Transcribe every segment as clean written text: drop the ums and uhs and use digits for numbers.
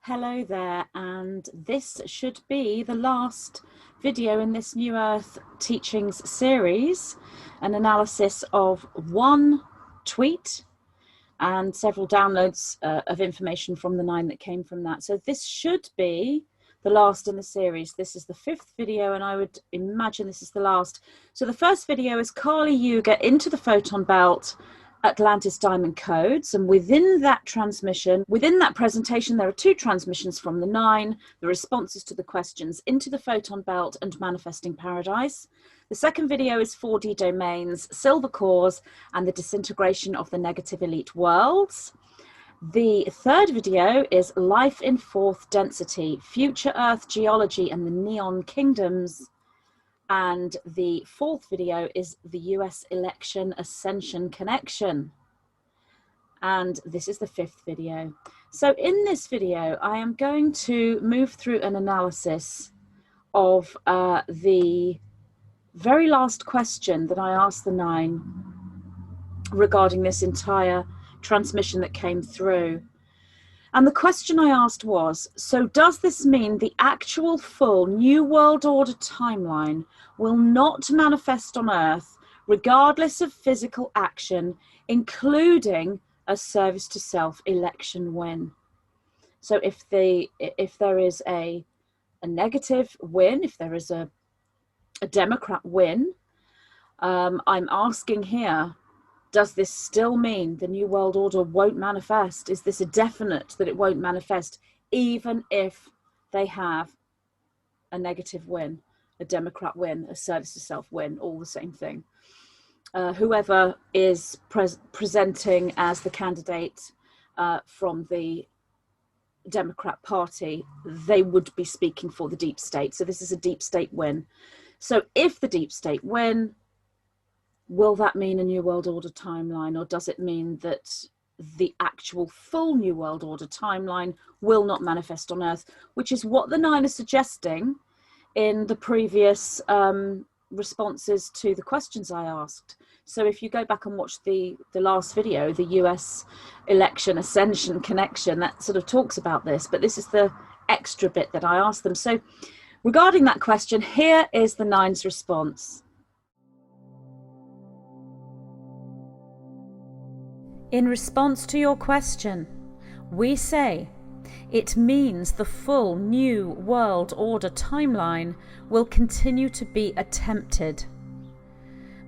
Hello there, and this should be the last video in this New Earth Teachings series, an analysis of one tweet and several downloads of information from the 9 that came from that. So this should be the last in the series. This is the 5th video, and I would imagine this is the last. So the first video is Kali Yuga into the photon belt, Atlantis diamond codes, and within that transmission, within that presentation, there are 2 transmissions from the 9, the responses to the questions into the photon belt and manifesting paradise. The second video is 4D domains, silver cores, and the disintegration of the negative elite worlds. The third video is life in 4th density, future Earth geology and the neon kingdoms. And the 4th video is the US election ascension connection. And this is the 5th video. So in this video, I am going to move through an analysis of the very last question that I asked the 9 regarding this entire transmission that came through. And the question I asked was, so does this mean the actual full New World Order timeline will not manifest on Earth regardless of physical action, including a service to self election win? So if there is a negative win, if there is a Democrat win, I'm asking here, does this still mean the New World Order won't manifest? Is this a definite that it won't manifest, even if they have a negative win, a Democrat win, a service to self win, all the same thing? Whoever is presenting as the candidate from the Democrat Party, they would be speaking for the deep state. So this is a deep state win. So if the deep state win, will that mean a New World Order timeline, or does it mean that the actual full New World Order timeline will not manifest on Earth, which is what the 9 are suggesting in the previous responses to the questions I asked. So if you go back and watch the last video, the US election ascension connection, that sort of talks about this, but this is the extra bit that I asked them. So regarding that question, here is the 9's response. In response to your question, we say it means the full New World Order timeline will continue to be attempted.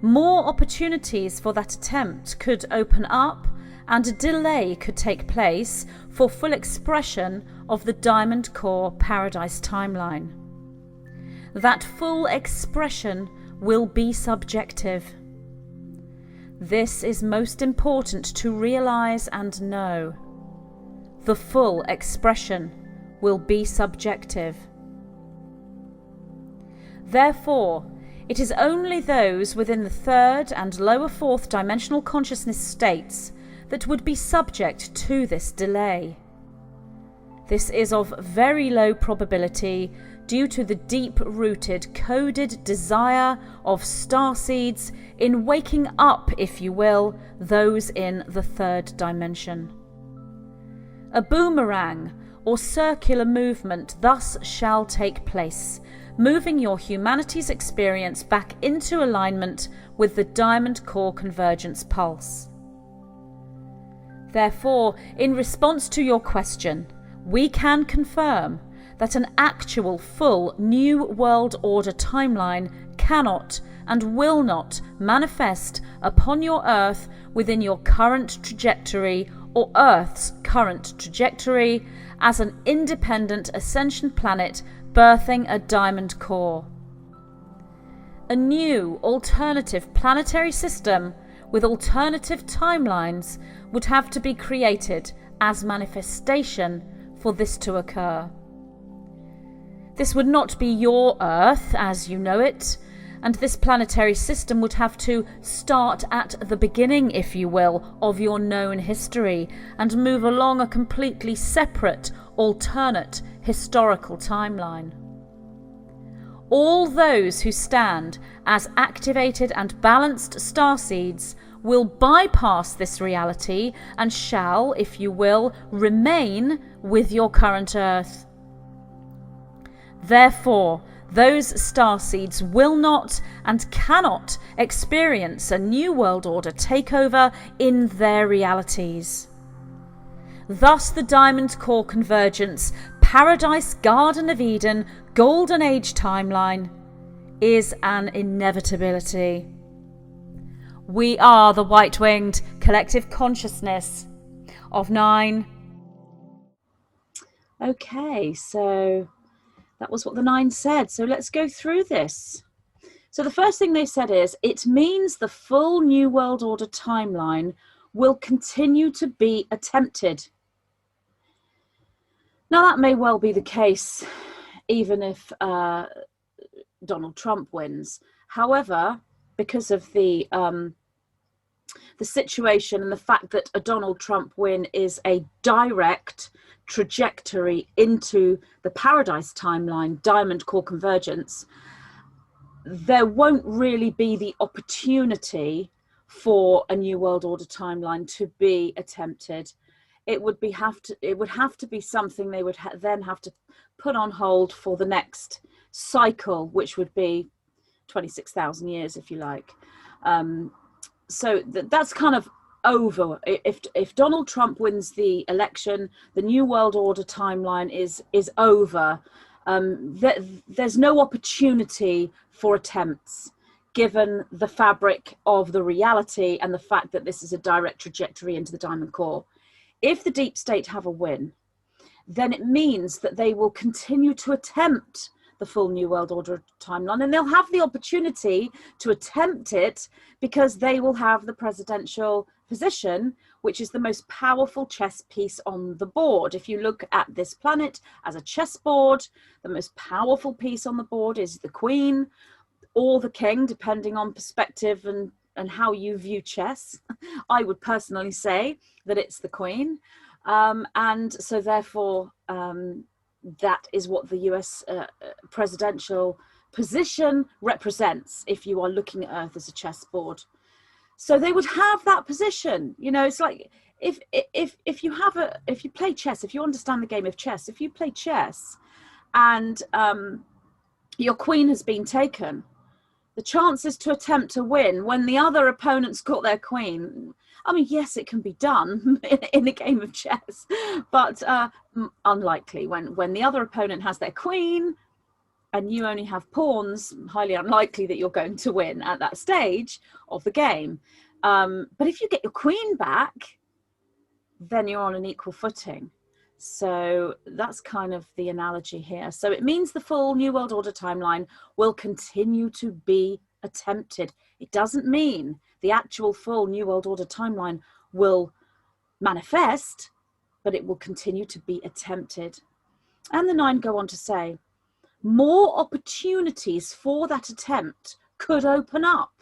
More opportunities for that attempt could open up, and a delay could take place for full expression of the Diamond Core Paradise timeline. That full expression will be subjective. This is most important to realize and know. The full expression will be subjective. Therefore, it is only those within the 3rd and lower 4th dimensional consciousness states that would be subject to this delay. This is of very low probability due to the deep-rooted, coded desire of starseeds in waking up, if you will, those in the 3rd dimension. A boomerang or circular movement thus shall take place, moving your humanity's experience back into alignment with the Diamond Core Convergence pulse. Therefore, in response to your question, we can confirm that an actual full New World Order timeline cannot and will not manifest upon your Earth within your current trajectory or Earth's current trajectory as an independent ascension planet birthing a diamond core. A new alternative planetary system with alternative timelines would have to be created as manifestation for this to occur. This would not be your Earth as you know it, and this planetary system would have to start at the beginning, if you will, of your known history and move along a completely separate, alternate historical timeline. All those who stand as activated and balanced starseeds will bypass this reality and shall, if you will, remain with your current Earth. Therefore, those starseeds will not and cannot experience a new world order takeover in their realities. Thus the Diamond Core Convergence, Paradise Garden of Eden, Golden Age timeline is an inevitability. We are the white-winged collective consciousness of 9. Okay, so that was what the 9 said. So let's go through this. So the first thing they said is, it means the full New World Order timeline will continue to be attempted. Now that may well be the case, even if Donald Trump wins. However, because of the situation and the fact that a Donald Trump win is a direct trajectory into the Paradise timeline, Diamond Core Convergence, there won't really be the opportunity for a New World Order timeline to be attempted. It would have to be something they would then have to put on hold for the next cycle, which would be 26,000 years, if you like. So that's kind of over. If Donald Trump wins the election, the New World Order timeline is over. There's no opportunity for attempts, given the fabric of the reality and the fact that this is a direct trajectory into the Diamond Core. If the deep state have a win, then it means that they will continue to attempt the full New World Order timeline, and they'll have the opportunity to attempt it because they will have the presidential position, which is the most powerful chess piece on the board. If you look at this planet as a chessboard, the most powerful piece on the board is the Queen or the King, depending on perspective and how you view chess. I would personally say that it's the Queen. And so therefore, that is what the US presidential position represents if you are looking at Earth as a chessboard. So they would have that position. You know, it's like if you play chess, if you understand the game of chess, if you play chess and your queen has been taken, the chances to attempt to win when the other opponent's got their queen, I mean, yes, it can be done in a game of chess, but unlikely. When the other opponent has their queen and you only have pawns, highly unlikely that you're going to win at that stage of the game. But if you get your queen back, then you're on an equal footing. So that's kind of the analogy here. So it means the full New World Order timeline will continue to be attempted. It doesn't mean the actual full New World Order timeline will manifest, but it will continue to be attempted. And the 9 go on to say, more opportunities for that attempt could open up,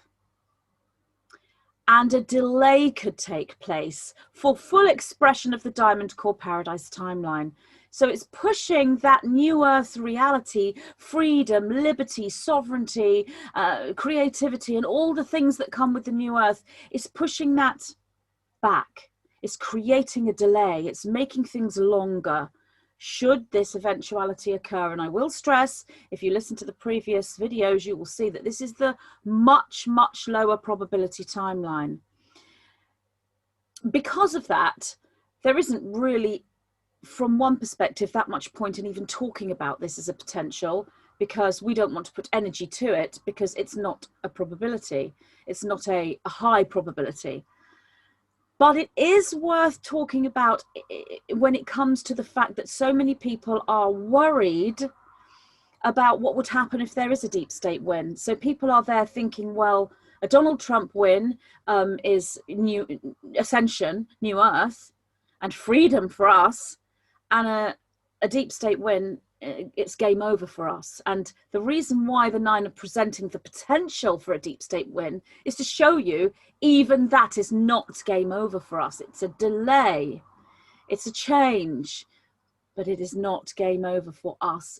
and a delay could take place for full expression of the Diamond Core Paradise timeline. So it's pushing that new Earth reality, freedom, liberty, sovereignty, creativity, and all the things that come with the new Earth. It's pushing that back. It's creating a delay. It's making things longer, should this eventuality occur. And I will stress, if you listen to the previous videos, you will see that this is the much, much lower probability timeline. Because of that, there isn't really, from one perspective, that much point in even talking about this as a potential, because we don't want to put energy to it, because it's not a probability. It's not a high probability. But it is worth talking about when it comes to the fact that so many people are worried about what would happen if there is a deep state win. So people are there thinking, well, a Donald Trump win is new ascension, new Earth, and freedom for us, and a deep state win, it's game over for us. And the reason why the 9 are presenting the potential for a deep state win is to show you even that is not game over for us. It's a delay, it's a change, but it is not game over for us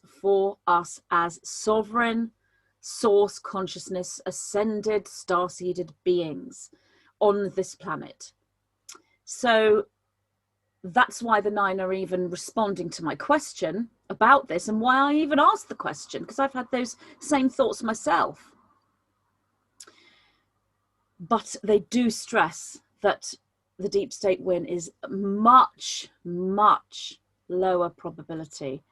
as sovereign, source consciousness, ascended, star-seeded beings on this planet. So that's why the 9 are even responding to my question about this, and why I even asked the question, because I've had those same thoughts myself. But they do stress that the deep state win is much, much lower probability,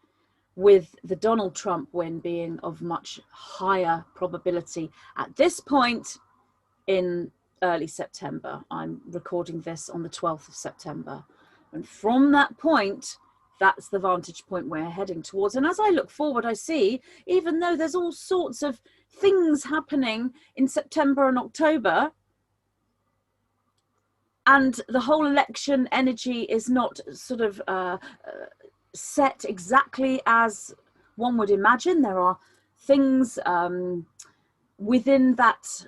with the Donald Trump win being of much higher probability at this point in early September. I'm recording this on the 12th of September. And from that point, that's the vantage point we're heading towards. And as I look forward, I see, even though there's all sorts of things happening in September and October, and the whole election energy is not sort of set exactly as one would imagine. There are things within that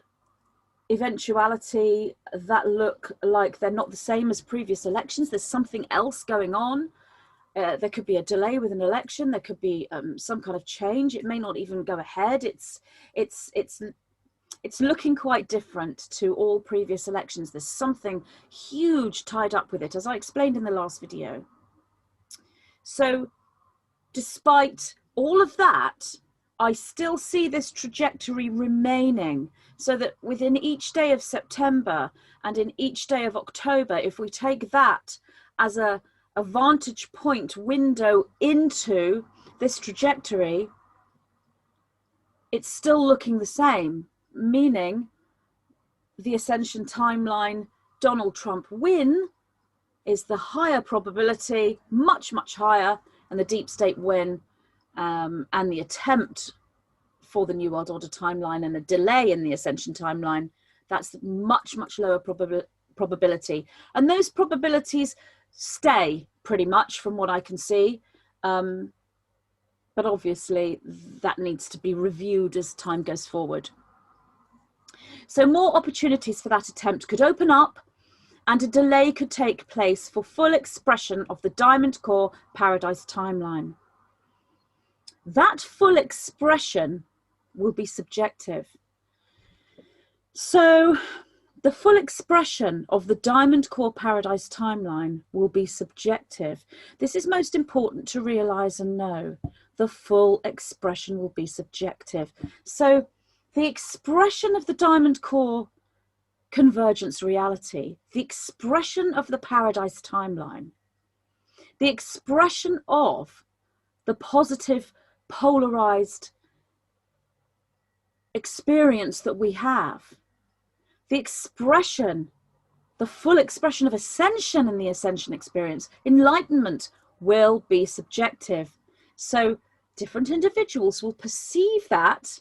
eventuality that look like they're not the same as previous elections. There's something else going on. There could be a delay with an election. There could be some kind of change. It may not even go ahead. It's looking quite different to all previous elections. There's something huge tied up with it, as I explained in the last video. So despite all of that, I still see this trajectory remaining, so that within each day of September and in each day of October, if we take that as a vantage point window into this trajectory, it's still looking the same, meaning the ascension timeline Donald Trump win is the higher probability, much, much higher, and the deep state win and the attempt for the New World Order timeline and a delay in the ascension timeline, that's much, much lower probability. And those probabilities stay pretty much from what I can see. But obviously that needs to be reviewed as time goes forward. So more opportunities for that attempt could open up, and a delay could take place for full expression of the Diamond Core Paradise timeline. That full expression will be subjective. So the full expression of the Diamond Core Paradise timeline will be subjective. This is most important to realize and know. The full expression will be subjective. So the expression of the Diamond Core convergence reality, the expression of the Paradise timeline, the expression of the positive polarized experience that we have, the expression, the full expression of ascension in the ascension experience, enlightenment, will be subjective. So different individuals will perceive that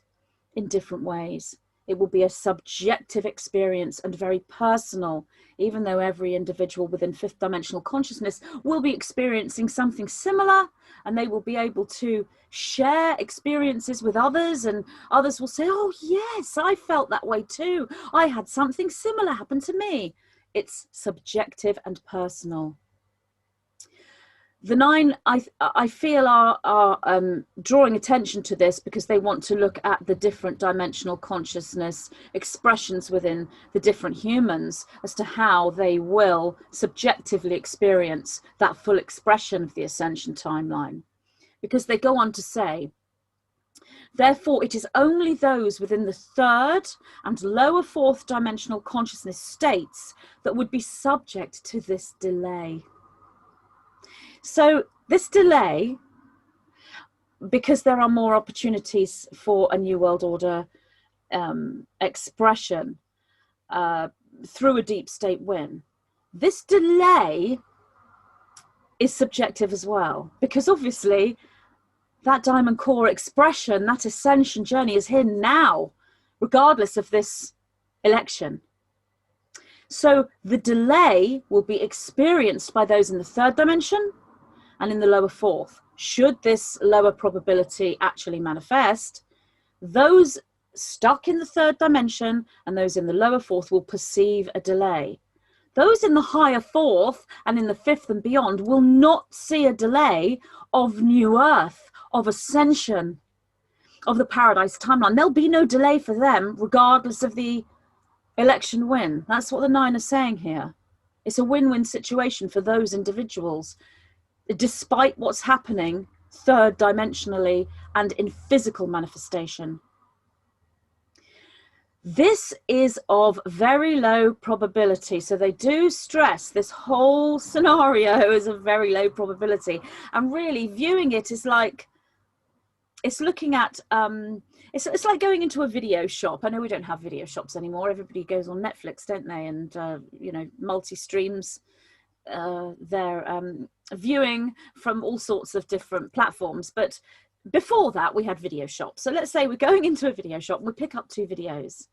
in different ways. It will be a subjective experience and very personal, even though every individual within fifth dimensional consciousness will be experiencing something similar, and they will be able to share experiences with others, and others will say, oh yes, I felt that way too. I had something similar happen to me. It's subjective and personal. The 9, I feel, are drawing attention to this because they want to look at the different dimensional consciousness expressions within the different humans as to how they will subjectively experience that full expression of the ascension timeline. Because they go on to say, therefore, it is only those within the 3rd and lower 4th dimensional consciousness states that would be subject to this delay. So this delay, because there are more opportunities for a New World Order expression through a deep state win, this delay is subjective as well, because obviously that Diamond Core expression, that ascension journey is here now, regardless of this election. So the delay will be experienced by those in the 3rd dimension and in the lower 4th. Should this lower probability actually manifest, those stuck in the 3rd dimension and those in the lower 4th will perceive a delay. Those in the higher 4th and in the 5th and beyond will not see a delay of new earth, of ascension. of the paradise timeline. There'll be no delay for them, regardless of the election win. That's what the 9 are saying here. It's a win-win situation for those individuals, despite what's happening third dimensionally and in physical manifestation. This is of very low probability. So they do stress this whole scenario is a very low probability. And really viewing it is like, it's looking at, it's like going into a video shop. I know we don't have video shops anymore. Everybody goes on Netflix, don't they? And, you know, multi-streams their viewing from all sorts of different platforms. But before that, we had video shops. So let's say we're going into a video shop and we pick up 2 videos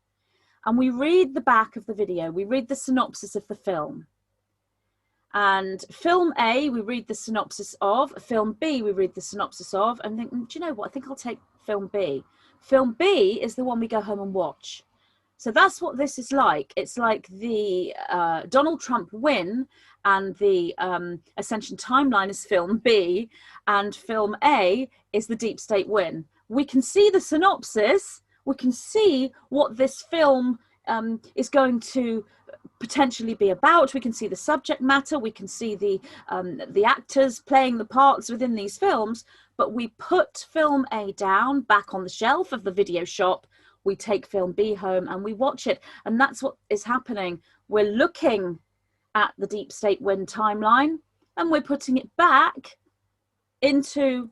and we read the back of the video. We read the synopsis of the film. And film A, we read the synopsis of. Film B, we read the synopsis of, and think, do you know what? I think I'll take film B. Film B is the one we go home and watch. So that's what this is like. It's like the Donald Trump win, and the Ascension timeline is film B, and film A is the deep state win. We can see the synopsis. We can see what this film is going to potentially be about. We can see the subject matter. We can see the actors playing the parts within these films. But we put film A down back on the shelf of the video shop. We take film B home and we watch it. And that's what is happening. We're looking at the deep state win timeline and we're putting it back into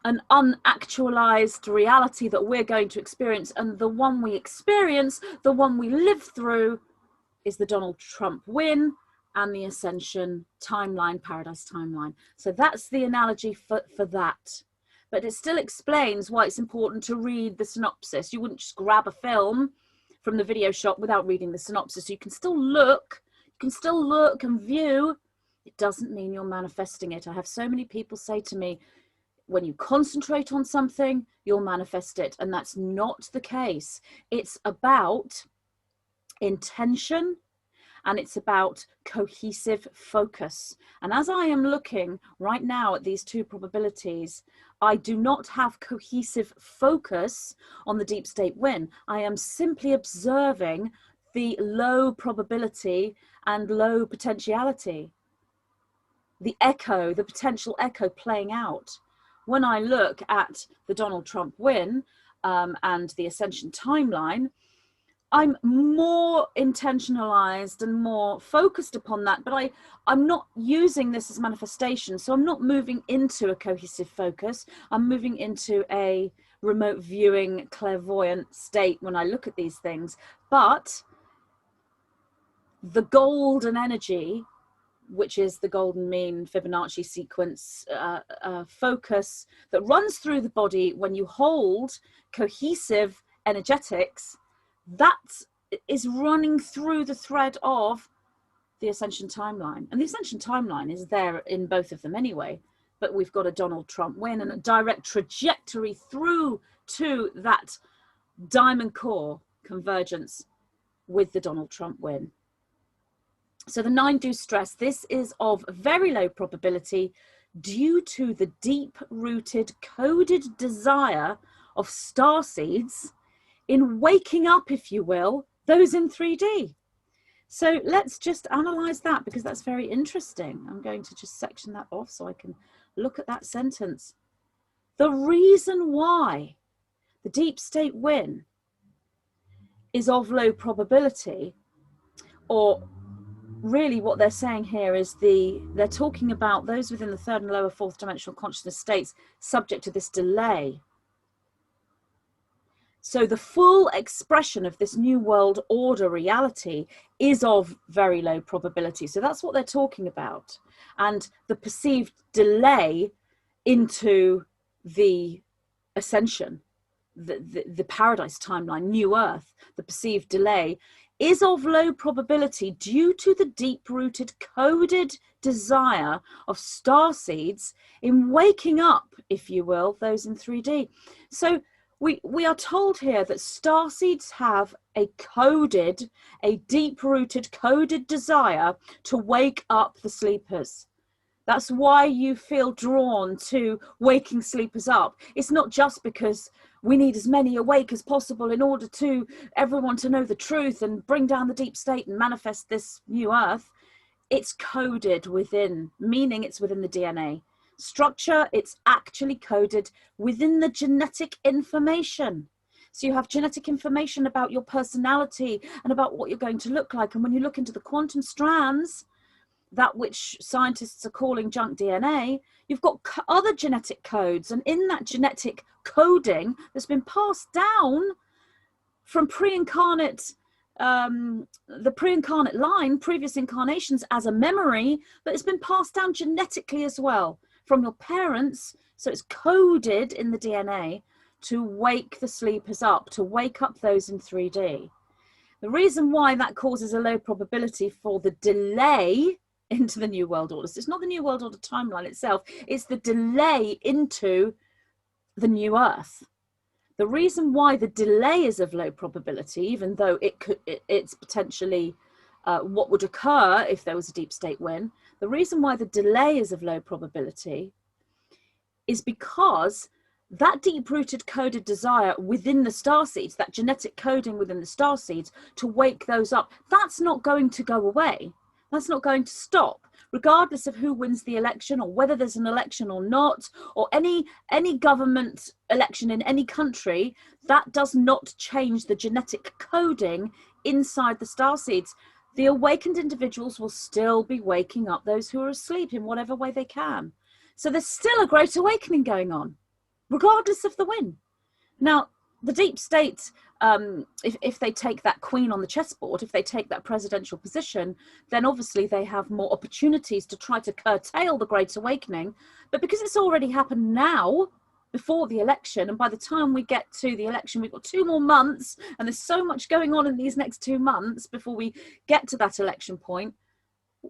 an unactualized reality that we're going to experience. And the one we experience, the one we live through, is the Donald Trump win and the Ascension timeline, paradise timeline. So that's the analogy for that. But it still explains why it's important to read the synopsis. You wouldn't just grab a film from the video shop without reading the synopsis. You can still look, and view. It doesn't mean you're manifesting it. I have so many people say to me, when you concentrate on something, you'll manifest it. And that's not the case. It's about intention, and it's about cohesive focus. And as I am looking right now at these 2 probabilities, I do not have cohesive focus on the deep state win. I am simply observing the low probability and low potentiality, the echo, the potential echo playing out. When I look at the Donald Trump win and the Ascension timeline, I'm more intentionalized and more focused upon that, but I'm not using this as manifestation. So I'm not moving into a cohesive focus. I'm moving into a remote viewing, clairvoyant state when I look at these things. But the golden energy, which is the golden mean Fibonacci sequence focus that runs through the body when you hold cohesive energetics, that is running through the thread of the Ascension timeline. And the Ascension timeline is there in both of them anyway, but we've got a Donald Trump win and a direct trajectory through to that diamond core convergence with the Donald Trump win. So the 9 do stress this is of very low probability due to the deep-rooted coded desire of starseeds in waking up, if you will, those in 3D. So let's just analyze that, because that's very interesting. I'm going to just section that off so I can look at that sentence. The reason why the deep state win is of low probability, or really what they're saying here is they're talking about those within the 3rd and lower 4th dimensional consciousness states subject to this delay. So the full expression of this new world order reality is of very low probability. So that's what they're talking about. And the perceived delay into the ascension, the paradise timeline, new earth, the perceived delay is of low probability due to the deep-rooted coded desire of starseeds in waking up, if you will, those in 3D. So we are told here that starseeds have a deep-rooted coded desire to wake up the sleepers. That's why you feel drawn to waking sleepers up. It's not just because we need as many awake as possible in order to everyone to know the truth and bring down the deep state and manifest this new earth. It's coded within, meaning it's within the DNA structure. It's actually coded within the genetic information. So you have genetic information about your personality and about what you're going to look like. And when you look into the quantum strands, that which scientists are calling junk DNA, you've got other genetic codes. And in that genetic coding that's been passed down from pre-incarnate, the pre-incarnate line, previous incarnations, as a memory, but it's been passed down genetically as well from your parents. So it's coded in the DNA to wake the sleepers up, to wake up those in 3D. The reason why that causes a low probability for the delay into the New World Order, so it's not the New World Order timeline itself, it's the delay into the new Earth. The reason why the delay is of low probability, even though it's potentially what would occur if there was a deep state win, the reason why the delay is of low probability is because that deep-rooted coded desire within the starseeds, that genetic coding within the starseeds to wake those up, that's not going to go away. That's not going to stop, regardless of who wins the election or whether there's an election or not, or any government election in any country. That does not change the genetic coding inside the starseeds. The awakened individuals will still be waking up those who are asleep in whatever way they can. So there's still a great awakening going on, regardless of the win. Now, the deep state, if they take that queen on the chessboard, if they take that presidential position, then obviously they have more opportunities to try to curtail the Great Awakening. But because it's already happened now, before the election, and by the time we get to the election, we've got 2 more months, and there's so much going on in these next 2 months before we get to that election point,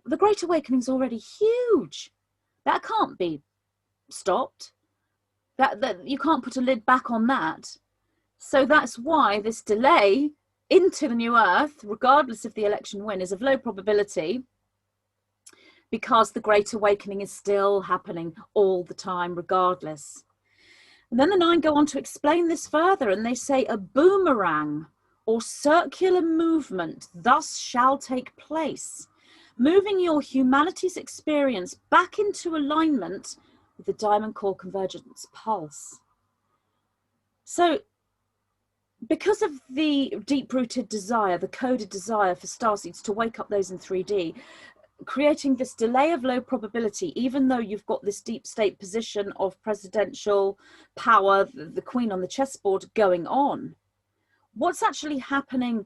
the Great Awakening is already huge. That can't be stopped. That you can't put a lid back on that. So that's why this delay into the new Earth, regardless of the election win, is of low probability, because the Great Awakening is still happening all the time, regardless. And then the 9 go on to explain this further, and they say a boomerang or circular movement thus shall take place, moving your humanity's experience back into alignment with the diamond core convergence pulse. So because of the deep-rooted desire, the coded desire for starseeds to wake up those in 3D, creating this delay of low probability, even though you've got this deep state position of presidential power, the queen on the chessboard going on, what's actually happening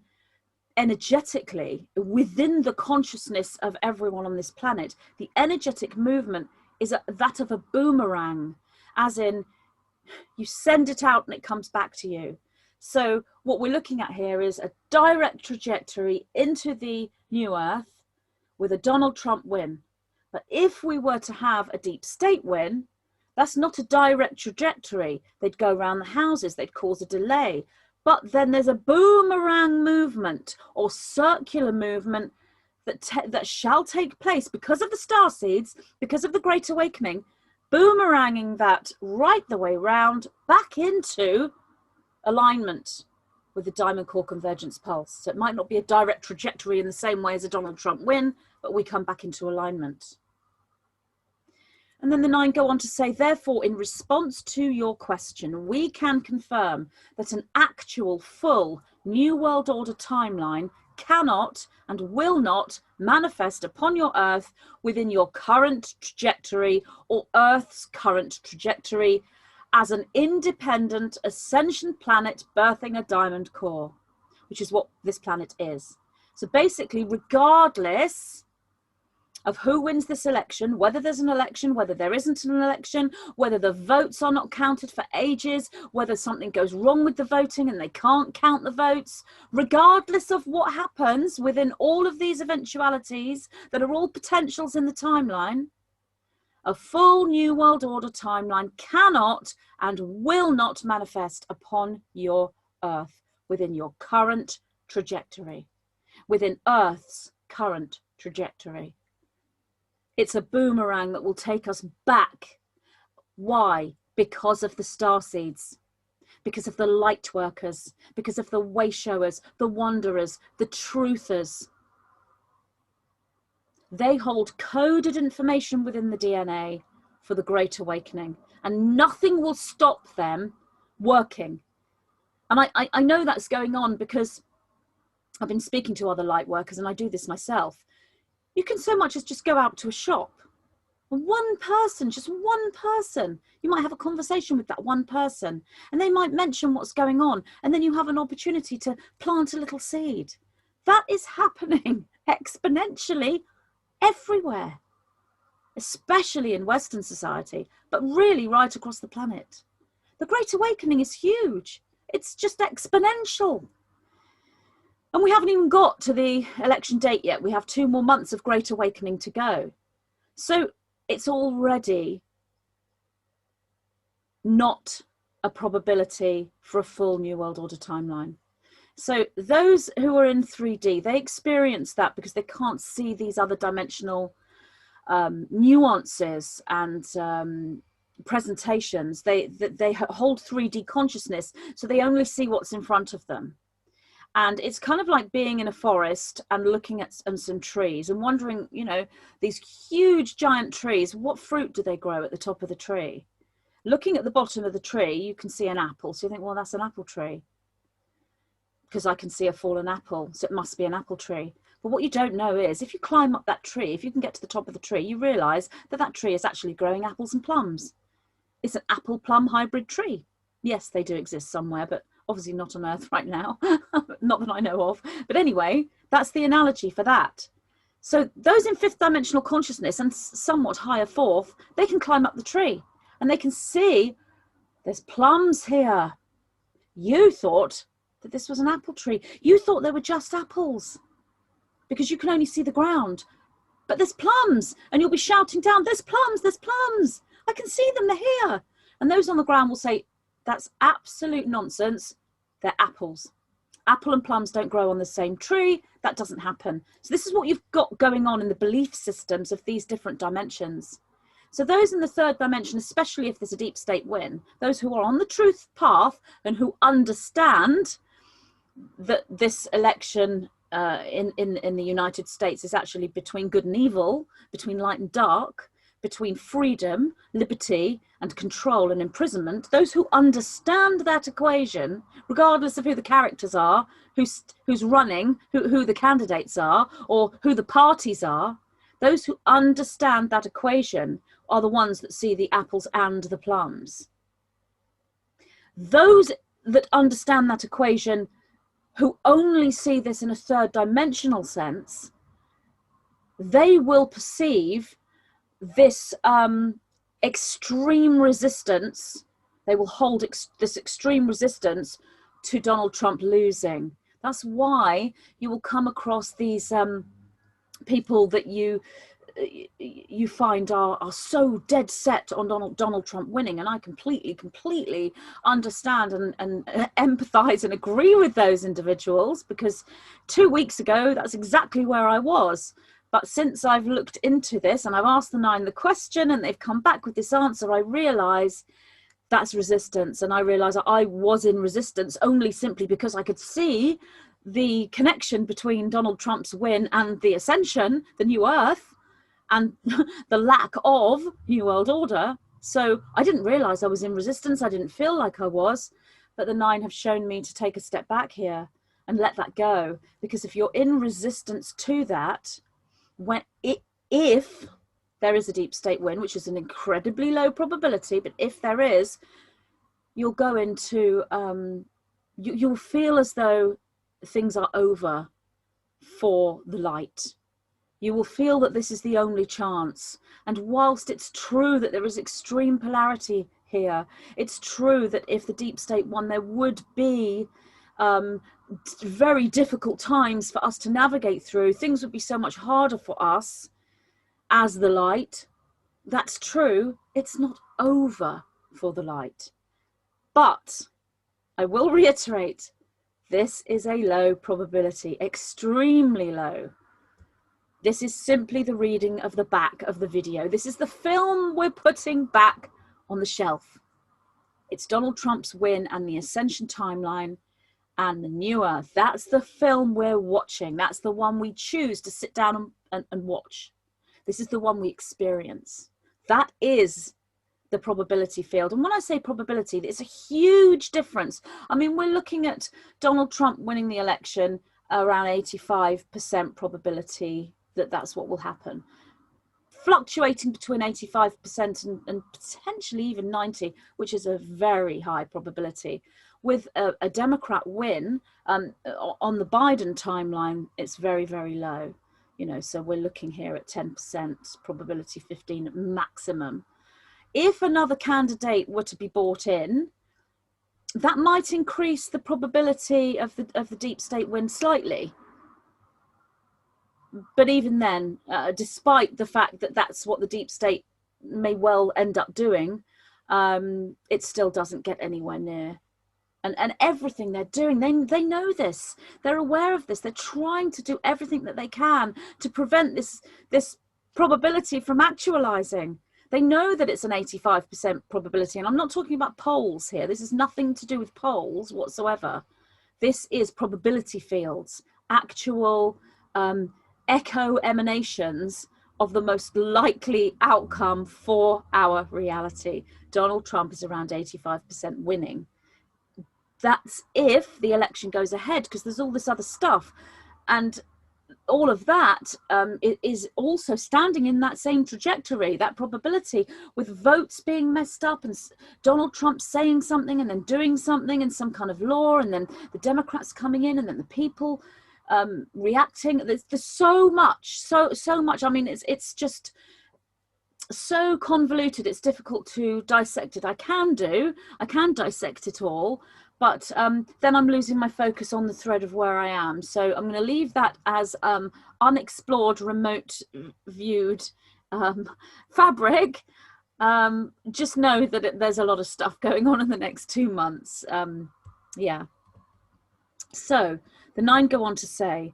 energetically within the consciousness of everyone on this planet, the energetic movement is that of a boomerang, as in you send it out and it comes back to you. So what we're looking at here is a direct trajectory into the new Earth with a Donald Trump win. But if we were to have a deep state win, that's not a direct trajectory. They'd go around the houses, they'd cause a delay. But then there's a boomerang movement or circular movement that shall take place because of the starseeds, because of the Great Awakening, boomeranging that right the way round back into alignment with the diamond core convergence pulse. So it might not be a direct trajectory in the same way as a Donald Trump win, but we come back into alignment. And then the 9 go on to say, therefore, in response to your question, we can confirm that an actual full New World Order timeline cannot and will not manifest upon your Earth within your current trajectory or Earth's current trajectory as an independent ascension planet birthing a diamond core, which is what this planet is. So basically, regardless of who wins this election, whether there's an election, whether there isn't an election, whether the votes are not counted for ages, whether something goes wrong with the voting and they can't count the votes, regardless of what happens within all of these eventualities that are all potentials in the timeline, a full New World Order timeline cannot and will not manifest upon your Earth within your current trajectory, within Earth's current trajectory. It's a boomerang that will take us back. Why? Because of the starseeds. because of the light workers, because of the way showers, the wanderers, the truthers. They hold coded information within the DNA for the Great Awakening, and nothing will stop them working. And I know that's going on because I've been speaking to other light workers, and I do this myself. You can so much as just go out to a shop. One person, just one person, you might have a conversation with that one person, and they might mention what's going on, and then you have an opportunity to plant a little seed. That is happening exponentially everywhere, especially in Western society, but really right across the planet. The Great Awakening is huge. It's just exponential. And we haven't even got to the election date yet. We have 2 more months of Great Awakening to go. So it's already not a probability for a full New World Order timeline. So those who are in 3D, they experience that because they can't see these other dimensional nuances and presentations. They hold 3D consciousness, so they only see what's in front of them. And it's kind of like being in a forest and looking at some trees and wondering, you know, these huge giant trees, what fruit do they grow at the top of the tree? Looking at the bottom of the tree, you can see an apple. So you think, well, that's an apple tree, because I can see a fallen apple, so it must be an apple tree. But what you don't know is, if you climb up that tree, if you can get to the top of the tree, you realize that that tree is actually growing apples and plums. It's an apple plum hybrid tree. Yes, they do exist somewhere, but obviously not on Earth right now. Not that I know of. But anyway, that's the analogy for that. So those in 5th dimensional consciousness and somewhat higher 4th, they can climb up the tree and they can see there's plums here. You thought that this was an apple tree. You thought they were just apples because you can only see the ground. But there's plums, and you'll be shouting down, there's plums, there's plums. I can see them, they're here. And those on the ground will say, that's absolute nonsense. They're apples. Apple and plums don't grow on the same tree. That doesn't happen. So this is what you've got going on in the belief systems of these different dimensions. So those in the 3rd dimension, especially if there's a deep state win, those who are on the truth path and who understand that this election in the United States is actually between good and evil, between light and dark, between freedom, liberty, and control and imprisonment, those who understand that equation, regardless of who the characters are, who's running, who the candidates are, or who the parties are, those who understand that equation are the ones that see the apples and the plums. Those that understand that equation, who only see this in a 3rd dimensional sense, they will perceive this extreme resistance. They will hold this extreme resistance to Donald Trump losing. That's why you will come across these people that you find are so dead set on Donald Trump winning, and I completely understand and empathize and agree with those individuals, because 2 weeks ago that's exactly where I was. But since I've looked into this and I've asked the 9 the question and they've come back with this answer, I realize that's resistance. And I realize I was in resistance only simply because I could see the connection between Donald Trump's win and the ascension, the new Earth, and the lack of New World Order. So I didn't realize I was in resistance. I didn't feel like I was, but the 9 have shown me to take a step back here and let that go. Because if you're in resistance to that, if there is a deep state win, which is an incredibly low probability, but if there is, you'll go into, you'll feel as though things are over for the light. You will feel that this is the only chance. And whilst it's true that there is extreme polarity here, it's true that if the deep state won, there would be very difficult times for us to navigate through. Things would be so much harder for us as the light. That's true. It's not over for the light. But I will reiterate, this is a low probability, extremely low. This is simply the reading of the back of the video. This is the film we're putting back on the shelf. It's Donald Trump's win and the ascension timeline and the new earth. That's the film we're watching. That's the one we choose to sit down and watch. This is the one we experience. That is the probability field. And when I say probability, it's a huge difference. I mean, we're looking at Donald Trump winning the election around 85% probability that that's what will happen. Fluctuating between 85% and potentially even 90, which is a very high probability. With a Democrat win on the Biden timeline, it's very, very low. You know, so we're looking here at 10%, probability 15 maximum. If another candidate were to be brought in, that might increase the probability of the deep state win slightly. But even then, despite the fact that that's what the deep state may well end up doing, it still doesn't get anywhere near. And everything they're doing, they know this. They're aware of this. They're trying to do everything that they can to prevent this probability from actualizing. They know that it's an 85% probability. And I'm not talking about polls here. This is nothing to do with polls whatsoever. This is probability fields, actual echo emanations of the most likely outcome for our reality. Donald Trump is around 85% winning. That's if the election goes ahead, because there's all this other stuff. And all of that is also standing in that same trajectory, that probability, with votes being messed up and Donald Trump saying something and then doing something in some kind of law, and then the Democrats coming in and then the people reacting. There's so much. I mean, it's just so convoluted. It's difficult to dissect it. I can dissect it all, but then I'm losing my focus on the thread of where I am. So I'm going to leave that as unexplored, remote viewed fabric. Just know that there's a lot of stuff going on in the next 2 months. Yeah. So the 9 go on to say,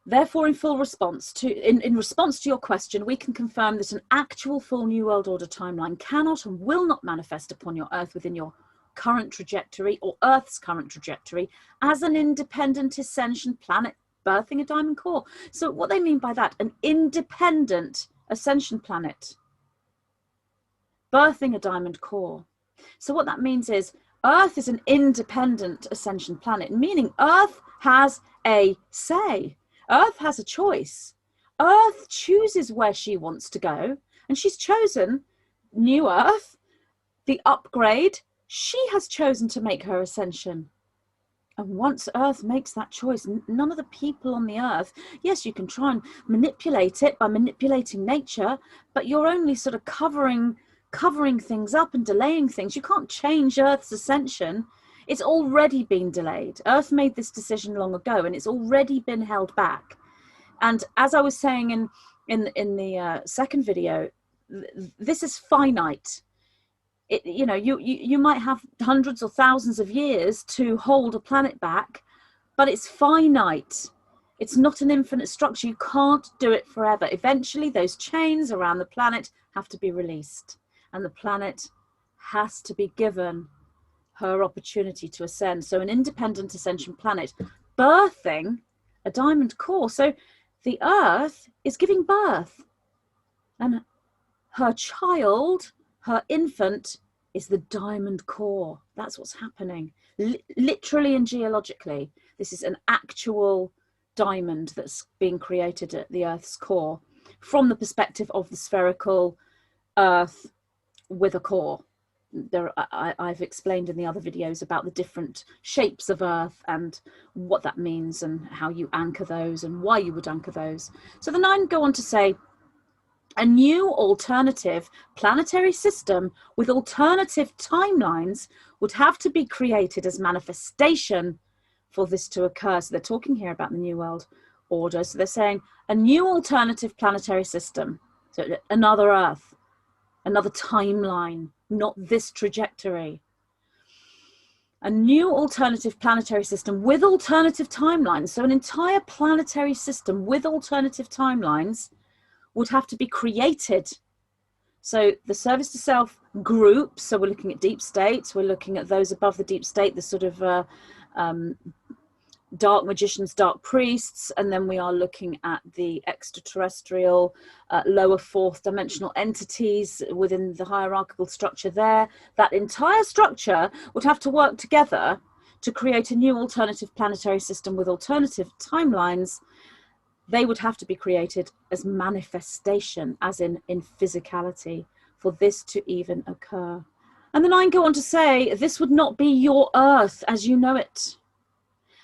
therefore, in response to your question, we can confirm that an actual full New World Order timeline cannot and will not manifest upon your Earth within your current trajectory or Earth's current trajectory as an independent ascension planet birthing a diamond core. So what they mean by that, an independent ascension planet birthing a diamond core. So what that means is Earth is an independent ascension planet, meaning Earth has a say. Earth has a choice. Earth chooses where she wants to go, and she's chosen New Earth, the upgrade. She has chosen to make her ascension. And once Earth makes that choice, none of the people on the Earth, yes, you can try and manipulate it by manipulating nature, but you're only sort of covering things up and delaying things. You can't change Earth's ascension. It's already been delayed. Earth made this decision long ago, and it's already been held back. And as I was saying in the second video, this is finite. You might have hundreds or thousands of years to hold a planet back, but it's finite. It's not an infinite structure. You can't do it forever. Eventually, those chains around the planet have to be released, and the planet has to be given her opportunity to ascend. So an independent ascension planet birthing a diamond core. So the Earth is giving birth, and her child, her infant, is the diamond core. That's what's happening, literally and geologically. This is an actual diamond that's being created at the Earth's core from the perspective of the spherical Earth with a core. I've explained in the other videos about the different shapes of Earth and what that means and how you anchor those and why you would anchor those. So the 9 go on to say, a new alternative planetary system with alternative timelines would have to be created as manifestation for this to occur. So they're talking here about the New World Order. So they're saying a new alternative planetary system. So another Earth, another timeline, not this trajectory. A new alternative planetary system with alternative timelines. So an entire planetary system with alternative timelines would have to be created So the service to self groups, so we're looking at deep states, we're looking at those above the deep state, the sort of dark magicians, dark priests, and then we are looking at the extraterrestrial, lower fourth dimensional entities within the hierarchical structure there. That entire structure would have to work together to create a new alternative planetary system with alternative timelines. They would have to be created as manifestation, as in physicality, for this to even occur. And the 9 go on to say, this would not be your Earth as you know it.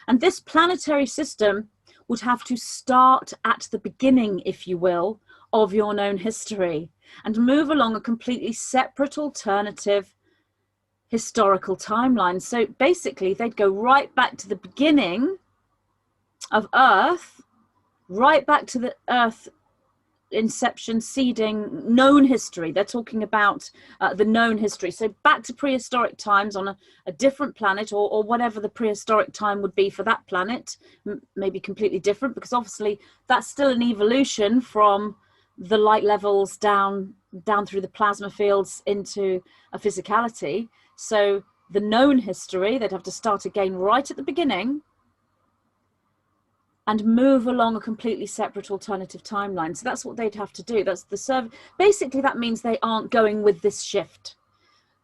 And this planetary system would have to start at the beginning, if you will, of your known history and move along a completely separate alternative historical timeline. So basically, they'd go right back to the beginning of Earth, right back to the Earth inception, seeding, known history. They're talking about the known history. So back to prehistoric times on a different planet, or whatever the prehistoric time would be for that planet, maybe completely different, because obviously that's still an evolution from the light levels down through the plasma fields into a physicality. So the known history, they'd have to start again right at the beginning and move along a completely separate alternative timeline. So that's what they'd have to do. That's the serve. Basically, that means they aren't going with this shift.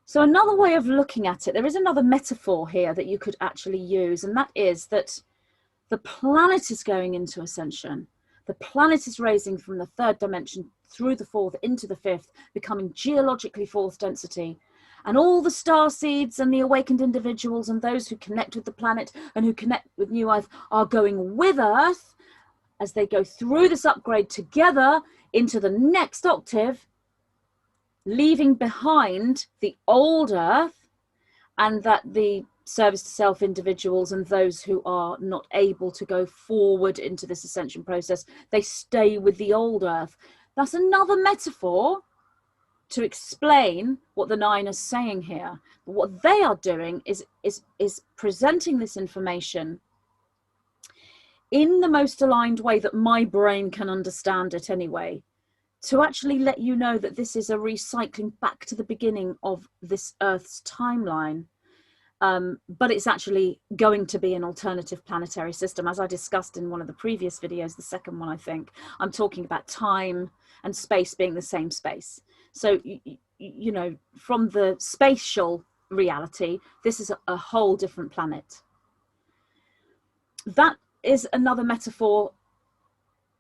So another way of looking at it, there is another metaphor here that you could actually use, and that is that the planet is going into ascension. The planet is raising from the 3rd dimension through the 4th into the 5th, becoming geologically 4th density. And all the starseeds and the awakened individuals and those who connect with the planet and who connect with New Earth are going with Earth as they go through this upgrade together into the next octave, leaving behind the old Earth, and that the service to self individuals and those who are not able to go forward into this ascension process, they stay with the old Earth. That's another metaphor to explain what the 9 is saying here. But what they are doing is presenting this information in the most aligned way that my brain can understand it anyway, to actually let you know that this is a recycling back to the beginning of this Earth's timeline. But it's actually going to be an alternative planetary system. As I discussed in one of the previous videos, the second one, I think, I'm talking about time and space being the same space. So, you know, from the spatial reality, this is a whole different planet. That is another metaphor.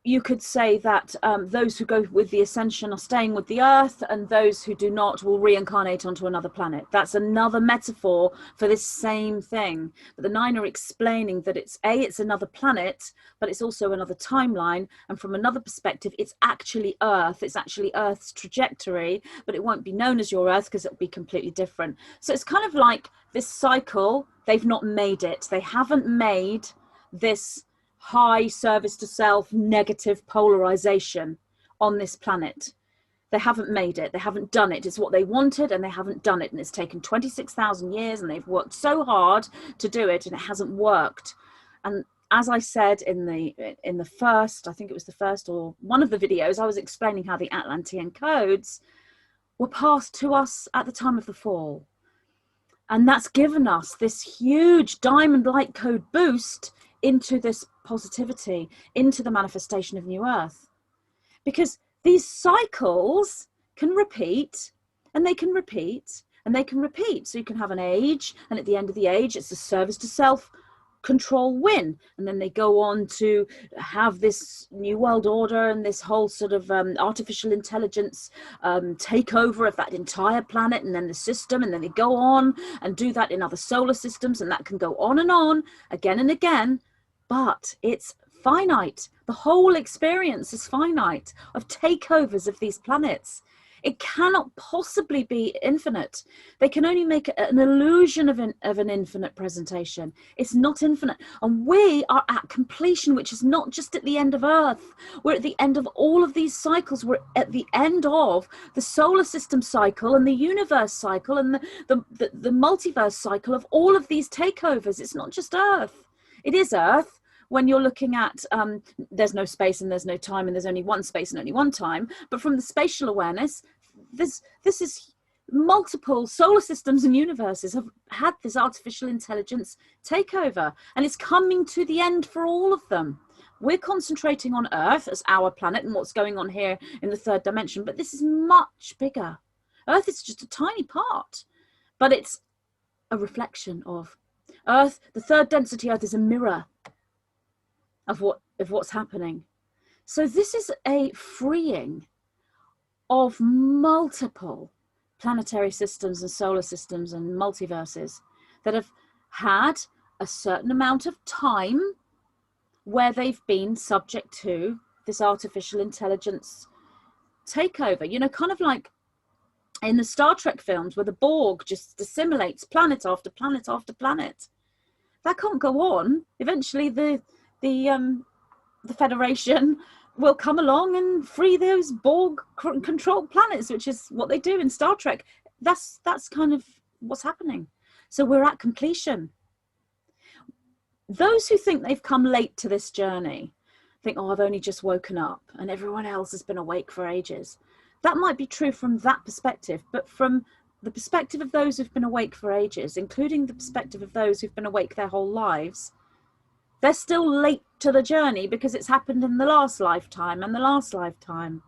You could say that those who go with the ascension are staying with the Earth, and those who do not will reincarnate onto another planet. That's another metaphor for this same thing. But the 9 are explaining that it's another planet, but it's also another timeline. And from another perspective, it's actually Earth. It's actually Earth's trajectory, but it won't be known as your Earth because it'll be completely different. So it's kind of like this cycle. They've not made it. They haven't made this high service to self negative polarization on this planet. They haven't made it. They haven't done it. It's what they wanted and they haven't done it. And it's taken 26,000 years and they've worked so hard to do it and it hasn't worked. And as I said in the first, I think it was the first or one of the videos, I was explaining how the Atlantean codes were passed to us at the time of the fall. And that's given us this huge diamond-like code boost into this positivity, into the manifestation of New Earth. Because these cycles can repeat, and they can repeat, and they can repeat. So you can have an age, and at the end of the age, it's the service to self control win. And then they go on to have this new world order and this whole sort of artificial intelligence take over of that entire planet and then the system. And then they go on and do that in other solar systems. And that can go on again and again. But it's finite. The whole experience is finite of takeovers of these planets. It cannot possibly be infinite. They can only make an illusion of an infinite presentation. It's not infinite. And we are at completion, which is not just at the end of Earth. We're at the end of all of these cycles. We're at the end of the solar system cycle and the universe cycle and the multiverse cycle of all of these takeovers. It's not just Earth. It is Earth. When you're looking at, there's no space and there's no time and there's only one space and only one time. But from the spatial awareness, this is multiple solar systems and universes have had this artificial intelligence take over, and it's coming to the end for all of them. We're concentrating on Earth as our planet and what's going on here in the third dimension, but this is much bigger. Earth is just a tiny part, but it's a reflection of Earth. The third density Earth is a mirror of what's happening. So this is a freeing of multiple planetary systems and solar systems and multiverses that have had a certain amount of time where they've been subject to this artificial intelligence takeover. You know, kind of like in the Star Trek films where the Borg just assimilates planet after planet after planet. That can't go on. Eventually the Federation will come along and free those Borg controlled planets, which is what they do in Star Trek. That's kind of what's happening. So we're at completion. Those who think they've come late to this journey think, oh, I've only just woken up and everyone else has been awake for ages. That might be true from that perspective, but from the perspective of those who've been awake for ages, including the perspective of those who've been awake their whole lives, they're still late to the journey because it's happened in the last lifetime and the last lifetime.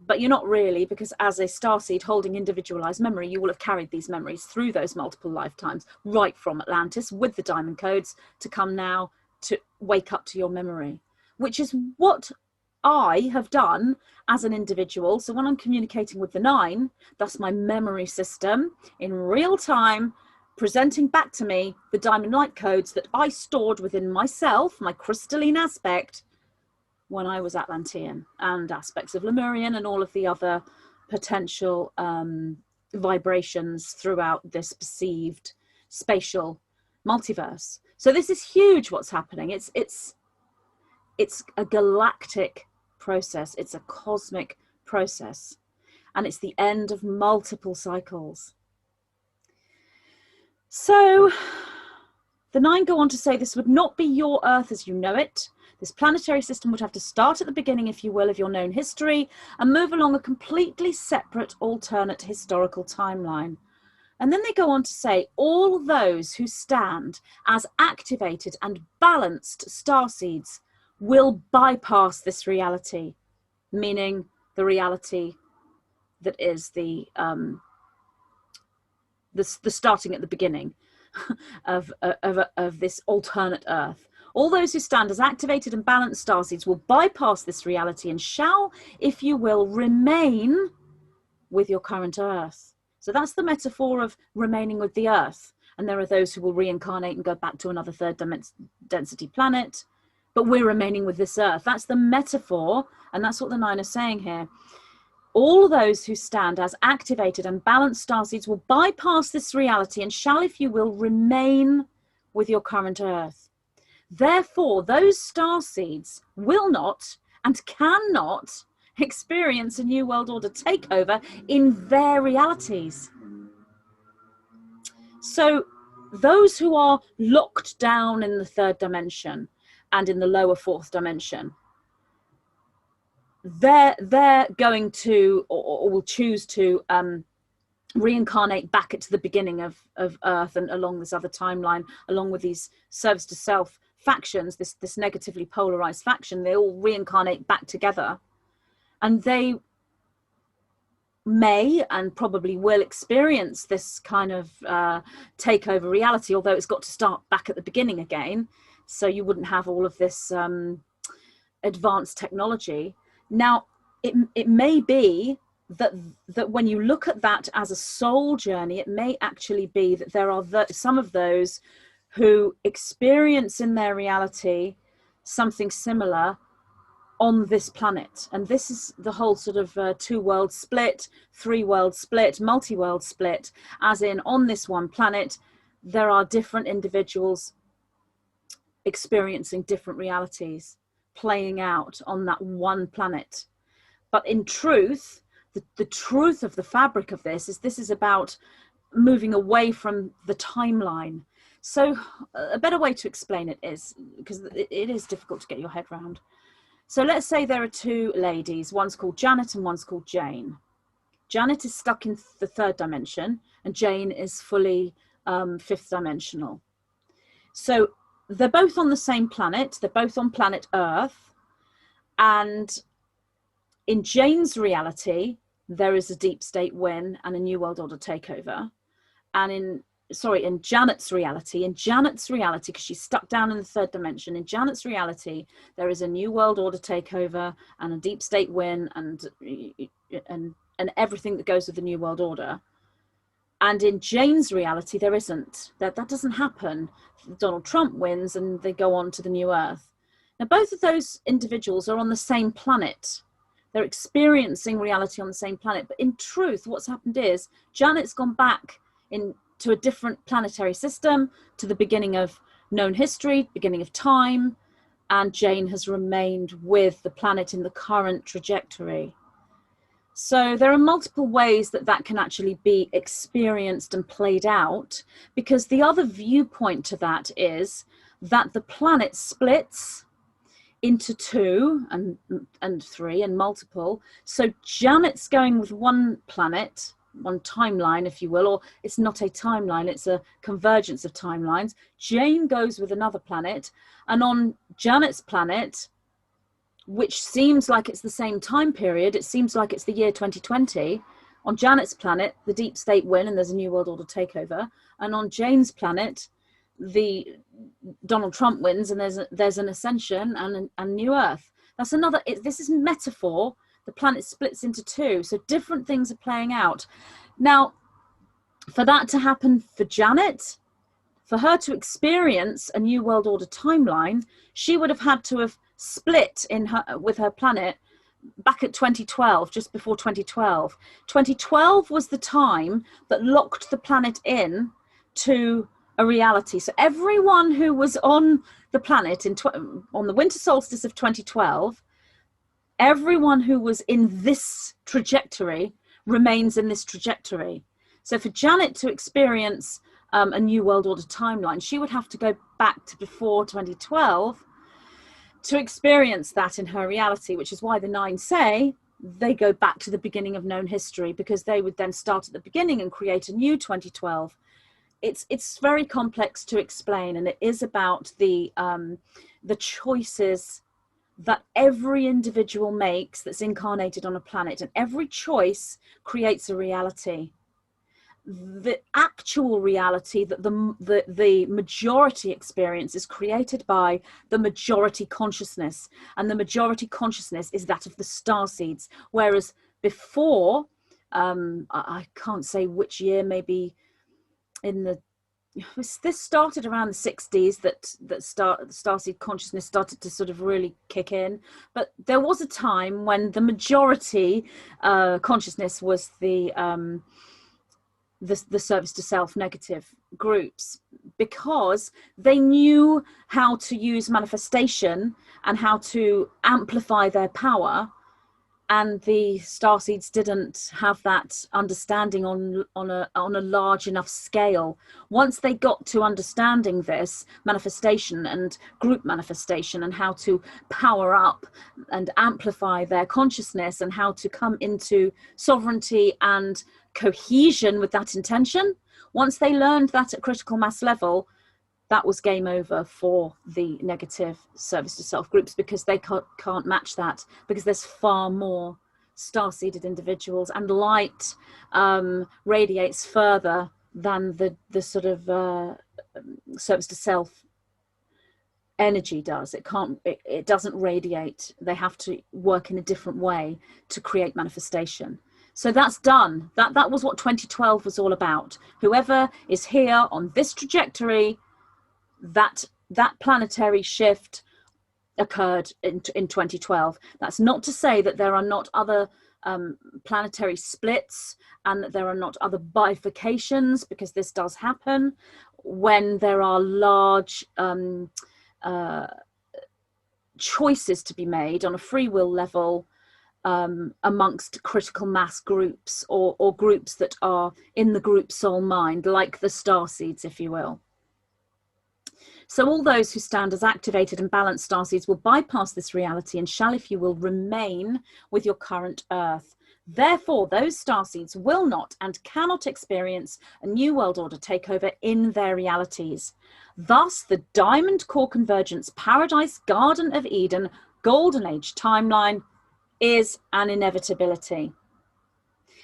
But you're not really, because as a starseed holding individualized memory, you will have carried these memories through those multiple lifetimes, right from Atlantis with the diamond codes to come now to wake up to your memory, which is what I have done as an individual. So when I'm communicating with the nine, that's my memory system in real time, presenting back to me the diamond light codes that I stored within myself, my crystalline aspect, when I was Atlantean, and aspects of Lemurian and all of the other potential vibrations throughout this perceived spatial multiverse. So this is huge what's happening. It's a galactic process. It's a cosmic process. And it's the end of multiple cycles. So the nine go on to say this would not be your Earth as you know it. This planetary system would have to start at the beginning, if you will, of your known history and move along a completely separate, alternate historical timeline. And then they go on to say, all those who stand as activated and balanced starseeds will bypass this reality, meaning the reality that is the starting at the beginning of this alternate Earth. All those who stand as activated and balanced starseeds will bypass this reality and shall, if you will, remain with your current Earth. So that's the metaphor of remaining with the Earth. And there are those who will reincarnate and go back to another third density planet. But we're remaining with this Earth. That's the metaphor. And that's what the nine are saying here. All those who stand as activated and balanced starseeds will bypass this reality and shall, if you will, remain with your current Earth. Therefore, those starseeds will not and cannot experience a New World Order takeover in their realities. So those who are locked down in the third dimension and in the lower fourth dimension, they're going to or will choose to reincarnate back at the beginning of Earth and along this other timeline, along with these service to self factions, this negatively polarized faction. They all reincarnate back together, and they may and probably will experience this kind of takeover reality, although it's got to start back at the beginning again, so you wouldn't have all of this advanced technology. Now it may be that when you look at that as a soul journey, it may actually be that there are some of those who experience in their reality something similar on this planet. And this is the whole sort of two-world split, three-world split, multi-world split, as in on this one planet, there are different individuals experiencing different realities playing out on that one planet. But in truth, the truth of the fabric of this is about moving away from the timeline. So a better way to explain it is, because it is difficult to get your head around. So let's say there are two ladies, one's called Janet and one's called Jane. Janet is stuck in the third dimension and Jane is fully fifth dimensional. So they're both on the same planet. They're both on planet Earth. And in Jane's reality, there is a deep state win and a new world order takeover. And in Janet's reality, because she's stuck down in the third dimension, in Janet's reality, there is a new world order takeover and a deep state win and everything that goes with the new world order. And in Jane's reality, there isn't. That doesn't happen. Donald Trump wins and they go on to the new Earth. Now, both of those individuals are on the same planet. They're experiencing reality on the same planet. But in truth, what's happened is Janet's gone back into a different planetary system, to the beginning of known history, beginning of time, and Jane has remained with the planet in the current trajectory. So there are multiple ways that can actually be experienced and played out, because the other viewpoint to that is that the planet splits into two and three and multiple. So Janet's going with one planet, one timeline, if you will, or it's not a timeline, it's a convergence of timelines. Jane goes with another planet, and on Janet's planet, which seems like it's the same time period, it seems like it's the year 2020. On Janet's planet, the deep state win and there's a new world order takeover. And on Jane's planet, the Donald Trump wins and there's an ascension and a new Earth. That's another, this is metaphor. The planet splits into two. So different things are playing out. Now, for that to happen for Janet, for her to experience a new world order timeline, she would have had to have split with her planet back at 2012, just before 2012. 2012 was the time that locked the planet in to a reality. So everyone who was on the planet on the winter solstice of 2012, everyone who was in this trajectory remains in this trajectory. So for Janet to experience a new world order timeline, she would have to go back to before 2012 to experience that in her reality, which is why the nine say they go back to the beginning of known history, because they would then start at the beginning and create a new 2012. It's very complex to explain, and it is about the choices that every individual makes that's incarnated on a planet, and every choice creates a reality. The actual reality that the majority experience is created by the majority consciousness, and the majority consciousness is that of the starseeds. Whereas before, I can't say which year, maybe this started around the 60s that starseed consciousness started to sort of really kick in. But there was a time when the majority consciousness was the service to self negative groups, because they knew how to use manifestation and how to amplify their power, and the starseeds didn't have that understanding on a large enough scale. Once they got to understanding this manifestation and group manifestation and how to power up and amplify their consciousness and how to come into sovereignty and cohesion with that intention, once they learned that at critical mass level, that was game over for the negative service to self groups, because they can't match that, because there's far more star-seeded individuals, and light radiates further than the sort of service to self energy does. It doesn't radiate. They have to work in a different way to create manifestation. So that's done. That was what 2012 was all about. Whoever is here on this trajectory, that planetary shift occurred in 2012. That's not to say that there are not other planetary splits and that there are not other bifurcations, because this does happen when there are large choices to be made on a free will level amongst critical mass groups, or groups that are in the group soul mind, like the starseeds, if you will. So all those who stand as activated and balanced starseeds will bypass this reality and shall, if you will, remain with your current Earth. Therefore, those starseeds will not and cannot experience a new world order takeover in their realities. Thus, the Diamond Core Convergence Paradise Garden of Eden Golden Age timeline is an inevitability.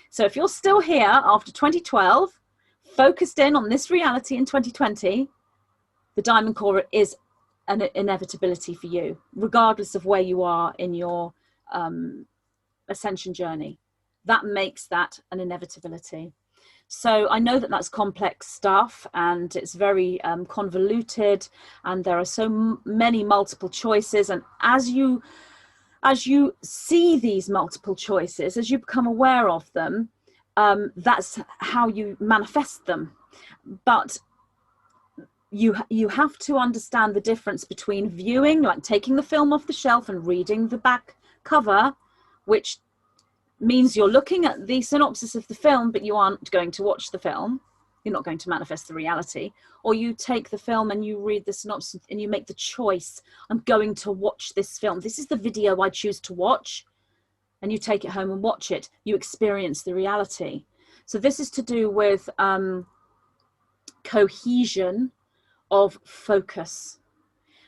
So if you're still here after 2012, focused in on this reality in 2020, the Diamond Core is an inevitability for you, regardless of where you are in your ascension journey. That makes that an inevitability. So I know that that's complex stuff and it's very convoluted, and there are so many multiple choices. And as you see these multiple choices, as you become aware of them, that's how you manifest them. But you have to understand the difference between viewing, like taking the film off the shelf and reading the back cover, which means you're looking at the synopsis of the film, but you aren't going to watch the film. You're not going to manifest the reality. Or you take the film and you read the synopsis and you make the choice, I'm going to watch this film. This is the video I choose to watch. And you take it home and watch it. You experience the reality. So this is to do with cohesion of focus.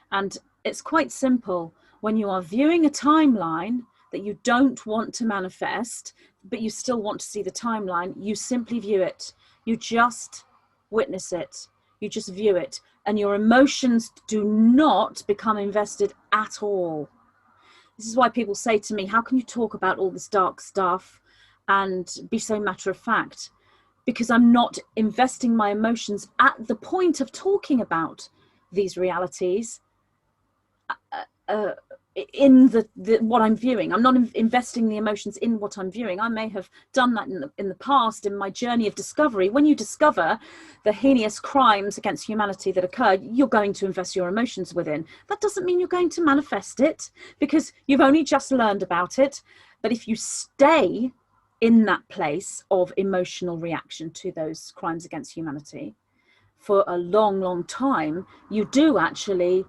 And it's quite simple. When you are viewing a timeline that you don't want to manifest, but you still want to see the timeline, you simply view it. You just witness it. You just view it. And your emotions do not become invested at all. This is why people say to me, how can you talk about all this dark stuff and be so matter of fact? Because I'm not investing my emotions at the point of talking about these realities in what I'm viewing. I'm not investing the emotions in what I'm viewing. I may have done that in the past in my journey of discovery. When you discover the heinous crimes against humanity that occurred, you're going to invest your emotions within. That doesn't mean you're going to manifest it, because you've only just learned about it. But if you stay in that place of emotional reaction to those crimes against humanity for a long, long time, you do actually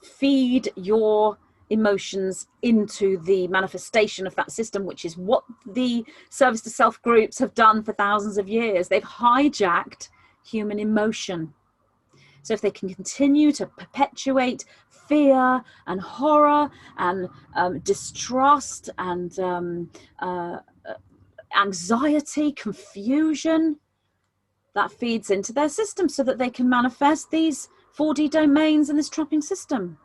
feed your emotions into the manifestation of that system, which is what the service to self groups have done for thousands of years. They've hijacked human emotion. So if they can continue to perpetuate fear and horror and distrust and anxiety, confusion, that feeds into their system so that they can manifest these 4D domains in this trapping system.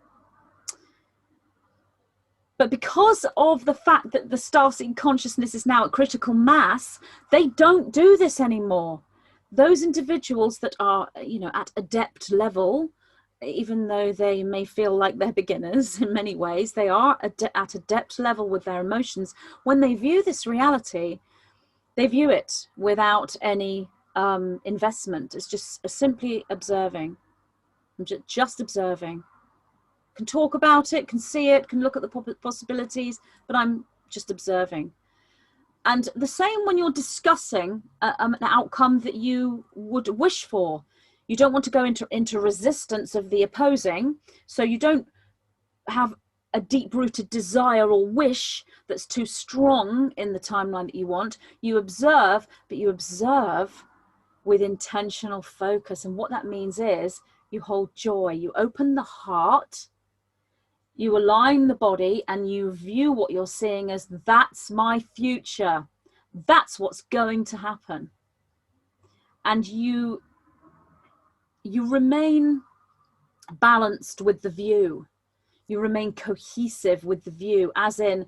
But because of the fact that the starseed consciousness is now at critical mass, they don't do this anymore. Those individuals that are, at adept level, even though they may feel like they're beginners in many ways, they are at adept level with their emotions. When they view this reality, they view it without any investment. It's just simply observing. I'm just observing. Can talk about it, can see it, can look at the possibilities, but I'm just observing. And the same when you're discussing an outcome that you would wish for. You don't want to go into resistance of the opposing, so you don't have a deep-rooted desire or wish that's too strong in the timeline that you want. You observe, but you observe with intentional focus. And what that means is you hold joy, you open the heart, you align the body, and you view what you're seeing as, that's my future. That's what's going to happen. And you remain balanced with the view. You remain cohesive with the view, as in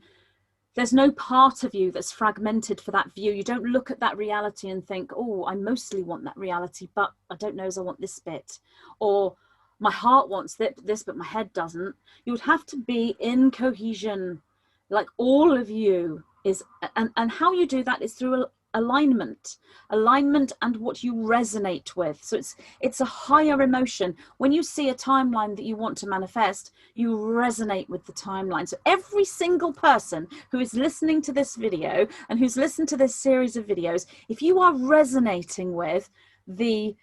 there's no part of you that's fragmented for that view. You don't look at that reality and think, oh, I mostly want that reality, but I don't know as I want this bit. Or my heart wants this, but my head doesn't. You would have to be in cohesion, like all of you is. And how you do that is through alignment and what you resonate with. So it's a higher emotion. When you see a timeline that you want to manifest, you resonate with the timeline. So every single person who is listening to this video and who's listened to this series of videos, if you are resonating with the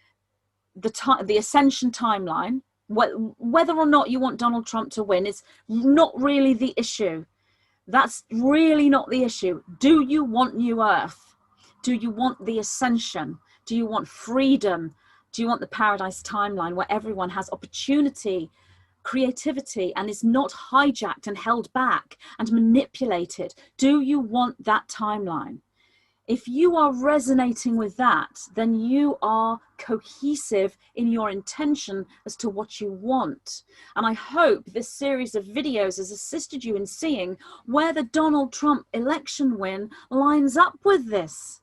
the ascension timeline, whether or not you want Donald Trump to win is not really the issue. That's really not the issue. Do you want New Earth? Do you want the ascension? Do you want freedom? Do you want the paradise timeline where everyone has opportunity, creativity, and is not hijacked and held back and manipulated? Do you want that timeline? If you are resonating with that, then you are cohesive in your intention as to what you want. And I hope this series of videos has assisted you in seeing where the Donald Trump election win lines up with this.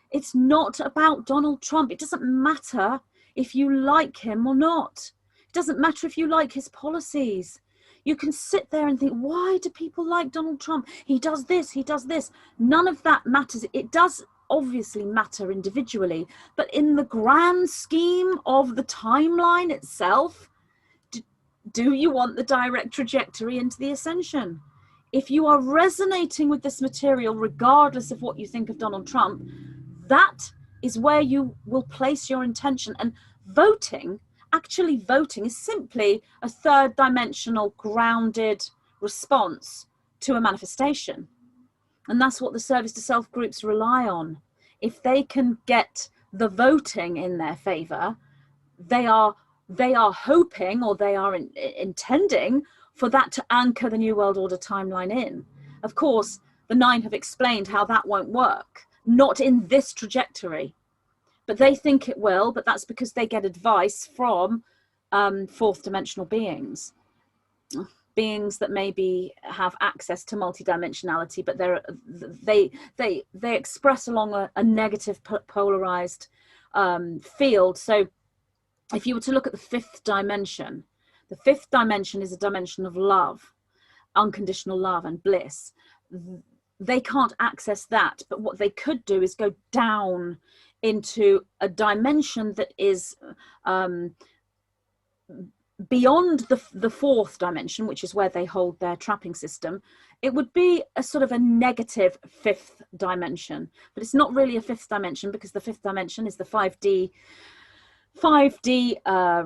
It's not about Donald Trump. It doesn't matter if you like him or not. It doesn't matter if you like his policies. You can sit there and think, why do people like Donald Trump? He does this, he does this. None of that matters. It does obviously matter individually, but in the grand scheme of the timeline itself, do you want the direct trajectory into the ascension? If you are resonating with this material, regardless of what you think of Donald Trump, that is where you will place your intention. And voting, actually voting, is simply a third dimensional grounded response to a manifestation. And that's what the service to self groups rely on. If they can get the voting in their favor, they are hoping, or they are intending for that to anchor the New World Order timeline in. Of course, the Nine have explained how that won't work, not in this trajectory. But they think it will, but that's because they get advice from fourth dimensional beings that maybe have access to multidimensionality, but they express along a negative polarized field. So if you were to look at the fifth dimension is a dimension of love, unconditional love and bliss. They can't access that, but what they could do is go down into a dimension that is beyond the fourth dimension, which is where they hold their trapping system. It would be a sort of a negative fifth dimension, but it's not really a fifth dimension, because the fifth dimension is the 5D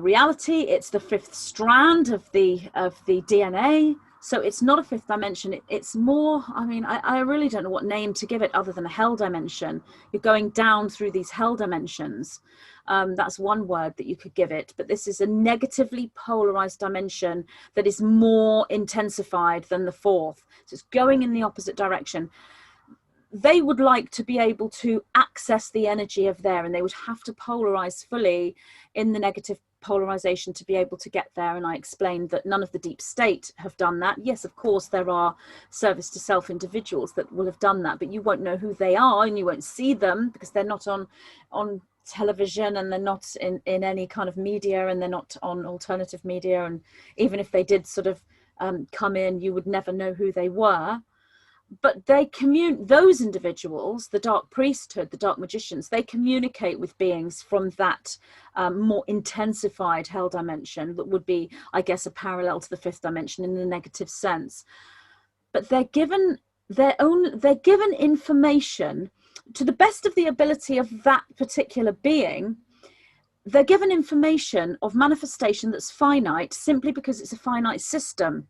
reality. It's the fifth strand of the DNA. So it's not a fifth dimension. It's more, I mean, I really don't know what name to give it other than a hell dimension. You're going down through these hell dimensions. That's one word that you could give it. But this is a negatively polarized dimension that is more intensified than the fourth. So it's going in the opposite direction. They would like to be able to access the energy of there, and they would have to polarize fully in the negative polarization to be able to get there. And I explained that none of the deep state have done that. Yes, of course, there are service to self individuals that will have done that, but you won't know who they are, and you won't see them because they're not on television, and they're not in any kind of media, and they're not on alternative media. And even if they did sort of come in, you would never know who they were. But those individuals, the dark priesthood, the dark magicians, they communicate with beings from that more intensified hell dimension that would be, I guess, a parallel to the fifth dimension in the negative sense. But they're given information to the best of the ability of that particular being. They're given information of manifestation that's finite simply because it's a finite system.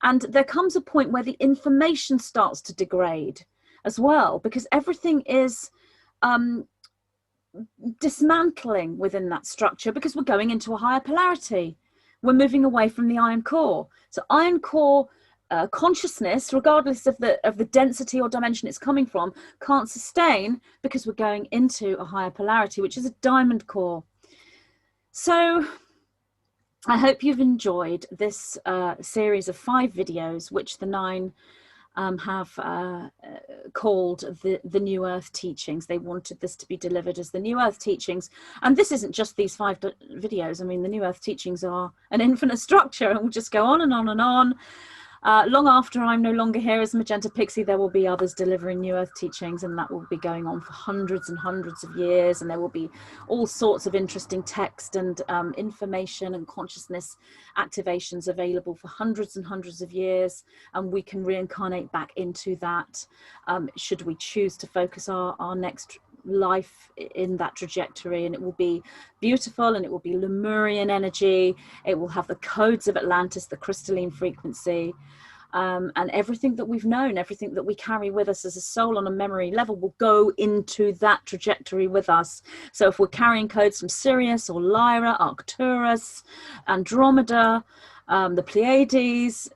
And there comes a point where the information starts to degrade as well, because everything is dismantling within that structure, because we're going into a higher polarity. We're moving away from the iron core. So iron core consciousness, regardless of the density or dimension it's coming from, can't sustain, because we're going into a higher polarity, which is a diamond core. So I hope you've enjoyed this series of 5 videos, which the Nine have called the New Earth Teachings. They wanted this to be delivered as the New Earth Teachings. And this isn't just these 5 videos. I mean, the New Earth Teachings are an infinite structure, and we'll just go on and on and on. Long after I'm no longer here as Magenta Pixie, there will be others delivering New Earth Teachings, and that will be going on for hundreds and hundreds of years. And there will be all sorts of interesting text and information and consciousness activations available for hundreds and hundreds of years. And we can reincarnate back into that should we choose to focus our next life in that trajectory, and it will be beautiful, and it will be Lemurian energy. It will have the codes of Atlantis, the crystalline frequency, and everything that we've known, everything that we carry with us as a soul on a memory level will go into that trajectory with us. So if we're carrying codes from Sirius or Lyra, Arcturus, Andromeda, the Pleiades,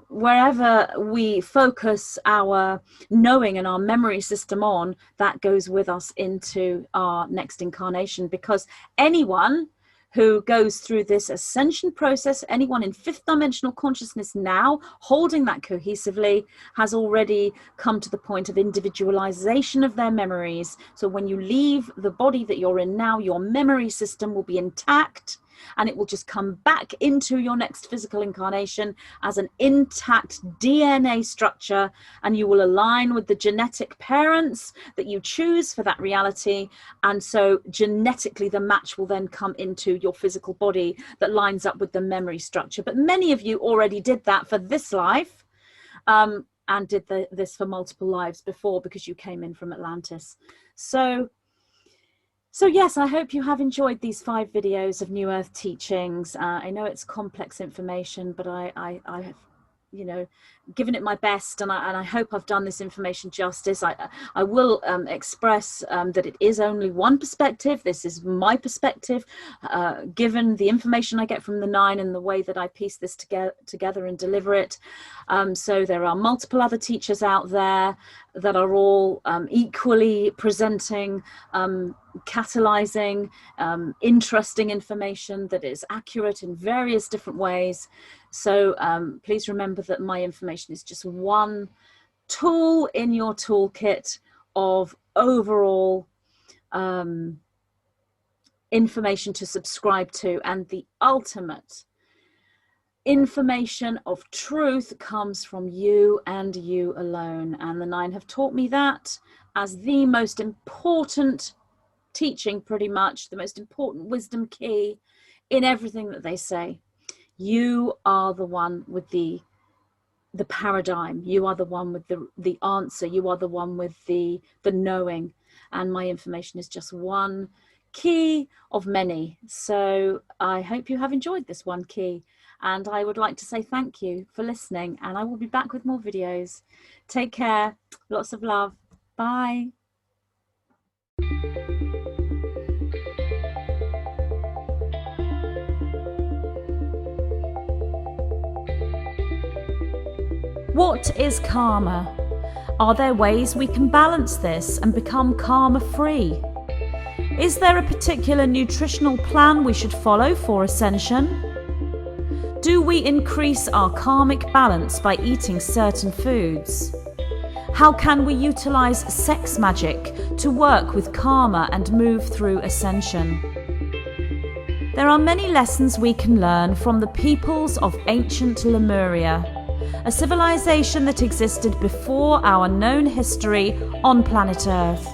wherever we focus our knowing and our memory system on, that goes with us into our next incarnation. Because anyone who goes through this ascension process, anyone in fifth dimensional consciousness now holding that cohesively, has already come to the point of individualization of their memories. So when you leave the body that you're in now, your memory system will be intact, and it will just come back into your next physical incarnation as an intact DNA structure, and you will align with the genetic parents that you choose for that reality. And so genetically the match will then come into your physical body that lines up with the memory structure. But many of you already did that for this life, and did this for multiple lives before, because you came in from Atlantis. So yes, I hope you have enjoyed these 5 videos of New Earth teachings. I know it's complex information, but I have, you know, given it my best, and I hope I've done this information justice. I will express that it is only one perspective. This is my perspective, given the information I get from the 9 and the way that I piece this together and deliver it. So there are multiple other teachers out there that are all equally presenting, catalyzing, interesting information that is accurate in various different ways. So please remember that my information is just one tool in your toolkit of overall information to subscribe to, and the ultimate information of truth comes from you and you alone. And the 9 have taught me that as the most important teaching, pretty much the most important wisdom key in everything that they say. You are the one with the paradigm. You are the one with the answer. You are the one with the knowing, and my information is just one key of many. So I hope you have enjoyed this one key, and I would like to say thank you for listening, and I will be back with more videos. Take care. Lots of love. Bye. What is karma? Are there ways we can balance this and become karma-free? Is there a particular nutritional plan we should follow for ascension? Do we increase our karmic balance by eating certain foods? How can we utilize sex magic to work with karma and move through ascension? There are many lessons we can learn from the peoples of ancient Lemuria, a civilization that existed before our known history on planet Earth.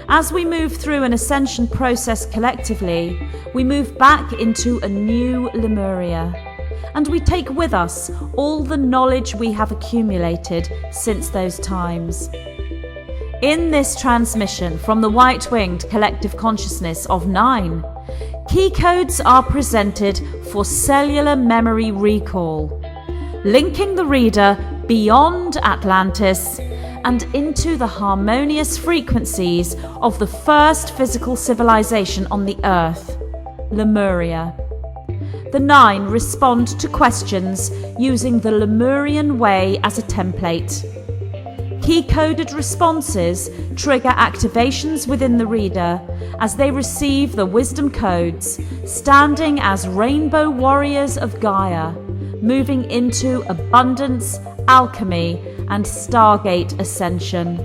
As we move through an ascension process collectively, we move back into a new Lemuria, and we take with us all the knowledge we have accumulated since those times. In this transmission from the white-winged collective consciousness of 9, key codes are presented for cellular memory recall, linking the reader beyond Atlantis and into the harmonious frequencies of the first physical civilization on the Earth, Lemuria. The 9 respond to questions using the Lemurian way as a template. Key-coded responses trigger activations within the reader as they receive the wisdom codes, standing as rainbow warriors of Gaia, moving into abundance, alchemy, and Stargate ascension.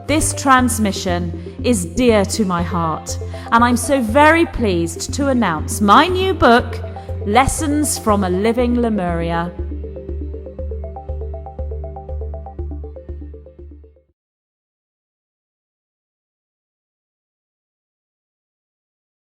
This transmission is dear to my heart, and I'm so very pleased to announce my new book, Lessons from a Living Lemuria.